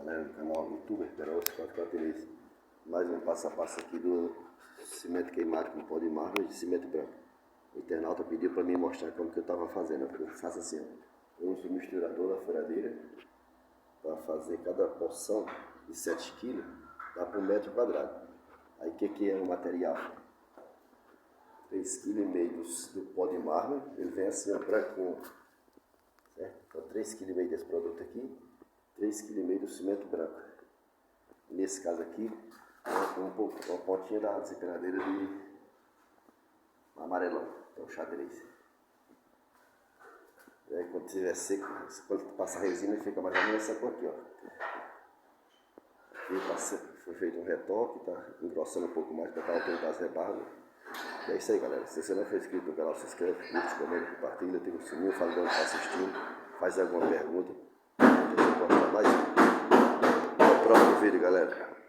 Galera do canal YouTuber Perol 443, mais um passo a passo aqui do cimento queimado com pó de mármore e cimento branco. O internauta pediu para mim mostrar como que eu estava fazendo. Eu faço assim, ó. Eu uso o misturador da furadeira para fazer cada porção de 7 kg, dá por metro quadrado. Aí o que é o material? 3,5 kg do pó de mármore, ele vem assim, ó, branquinho, certo? Então 3,5 kg desse produto aqui, 3,5 kg do cimento branco. Nesse caso aqui, uma pontinha da desempenadeira de amarelão, que é o xadrez. E aí, quando estiver seco, quando passar a resina, ele fica mais ou menos essa cor aqui, ó. Aqui foi feito um retoque, tá engrossando um pouco mais para aumentar as rebarras. E é isso aí, galera. Se você não for inscrito no canal, se inscreve, curte, comenta, compartilha, ativa o sininho, fala de onde está assistindo, faz alguma pergunta. Então, você pode dar mais. Até o próximo vídeo, galera.